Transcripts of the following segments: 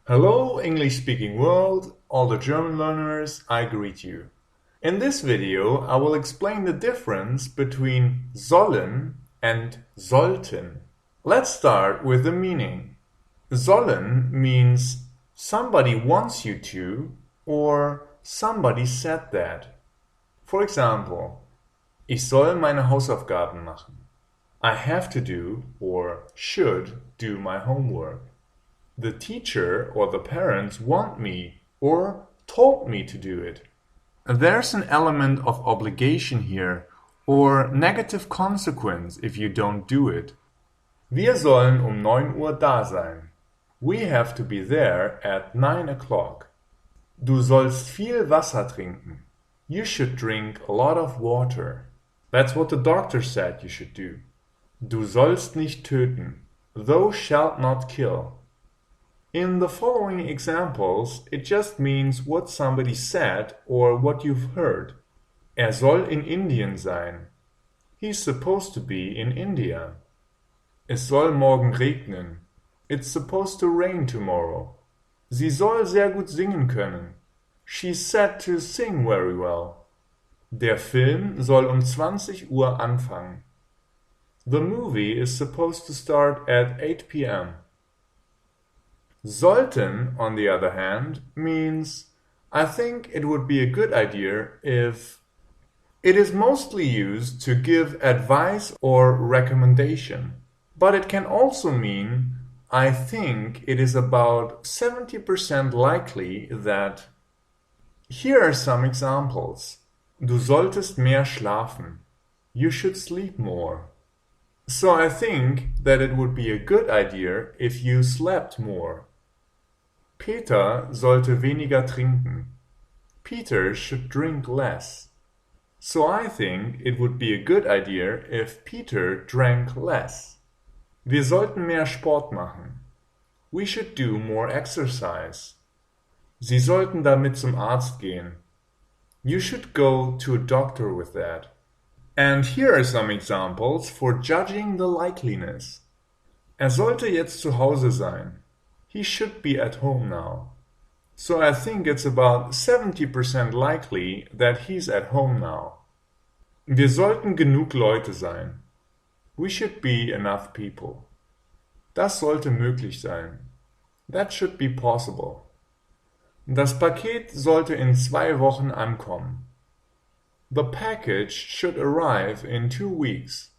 Hello, English-speaking world, all the German learners, I greet you. In this video, I will explain the difference between sollen and sollten. Let's start with the meaning. Sollen means somebody wants you to, or somebody said that. For example, ich soll meine Hausaufgaben machen. I have to do, or should do my homework. The teacher or the parents want me or told me to do it. There's an element of obligation here or negative consequence if you don't do it. Wir sollen 9 Uhr da sein. We have to be there at 9 o'clock. Du sollst viel Wasser trinken. You should drink a lot of water. That's what the doctor said you should do. Du sollst nicht töten. Thou shalt not kill. In the following examples, it just means what somebody said or what you've heard. Soll in Indien sein. He's supposed to be in India. Es soll morgen regnen. It's supposed to rain tomorrow. Sie soll sehr gut singen können. She's said to sing very well. Der Film soll 20 Uhr anfangen. The movie is supposed to start at 8 p.m. Sollten, on the other hand, means I think it would be a good idea if. It is mostly used to give advice or recommendation, but it can also mean I think it is about 70% likely that. Here are some examples. Du solltest mehr schlafen. You should sleep more. So I think that it would be a good idea if you slept more. Peter sollte weniger trinken. Peter should drink less. So I think it would be a good idea if Peter drank less. Wir sollten mehr Sport machen. We should do more exercise. Sie sollten damit zum Arzt gehen. You should go to a doctor with that. And here are some examples for judging the likeliness. Sollte jetzt zu Hause sein. He should be at home now. So I think it's about 70% likely that he's at home now. Wir sollten genug Leute sein. We should be enough people. Das sollte möglich sein. That should be possible. Das Paket sollte in 2 Wochen ankommen. The package should arrive in 2 weeks.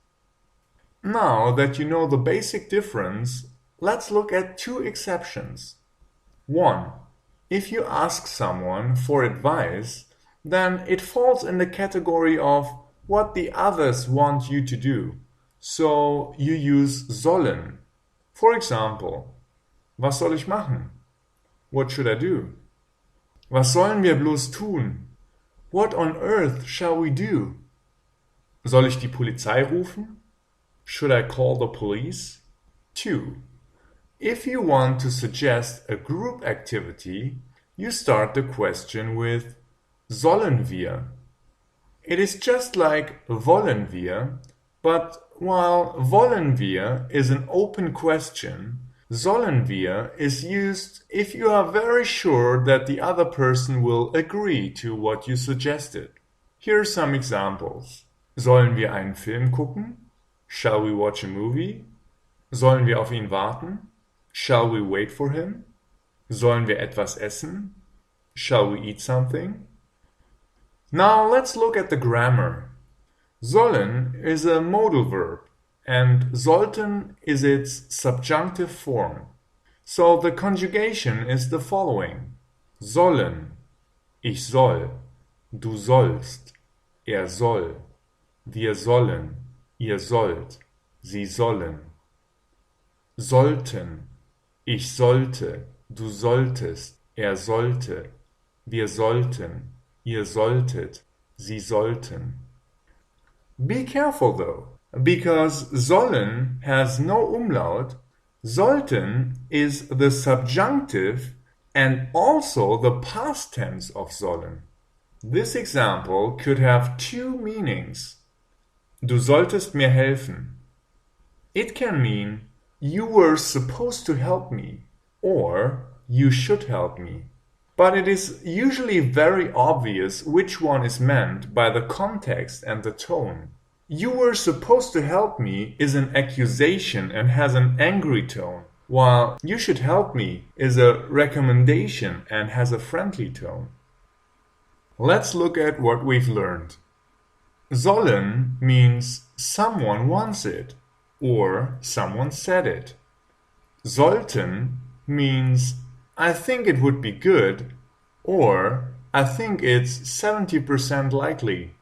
Now that you know the basic difference, let's look at 2 exceptions. 1. If you ask someone for advice, then it falls in the category of what the others want you to do. So you use sollen. For example, was soll ich machen? What should I do? Was sollen wir bloß tun? What on earth shall we do? Soll ich die Polizei rufen? Should I call the police? 2. If you want to suggest a group activity, you start the question with sollen wir. It is just like wollen wir, but while wollen wir is an open question, sollen wir is used if you are very sure that the other person will agree to what you suggested. Here are some examples. Sollen wir einen Film gucken? Shall we watch a movie? Sollen wir auf ihn warten? Shall we wait for him? Sollen wir etwas essen? Shall we eat something? Now let's look at the grammar. Sollen is a modal verb, and sollten is its subjunctive form. So the conjugation is the following. Sollen, ich soll, du sollst, soll, wir sollen, ihr sollt, sie sollen. Sollten, ich sollte, du solltest, sollte, wir sollten, ihr solltet, sie sollten. Be careful though, because sollen has no umlaut. Sollten is the subjunctive and also the past tense of sollen. This example could have 2 meanings. Du solltest mir helfen. It can mean you were supposed to help me, or you should help me. But it is usually very obvious which one is meant by the context and the tone. You were supposed to help me is an accusation and has an angry tone, while you should help me is a recommendation and has a friendly tone. Let's look at what we've learned. Sollen means someone wants it or someone said it. Sollten means I think it would be good or I think it's 70% likely.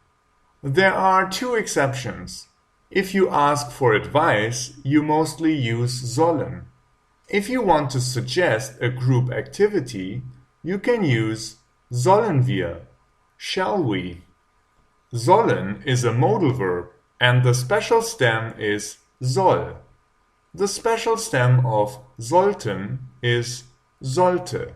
There are two exceptions. If you ask for advice, you mostly use sollen. If you want to suggest a group activity, you can use sollen wir, shall we. Sollen is a modal verb and the special stem is soll. The special stem of sollten is sollte.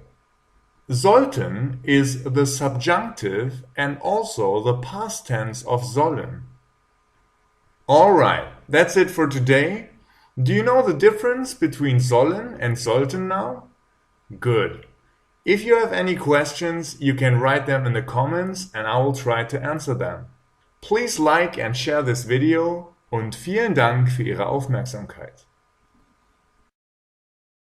Sollten is the subjunctive and also the past tense of sollen. Alright, that's it for today. Do you know the difference between sollen and sollten now? Good. If you have any questions, you can write them in the comments and I will try to answer them. Please like and share this video und vielen Dank für Ihre Aufmerksamkeit.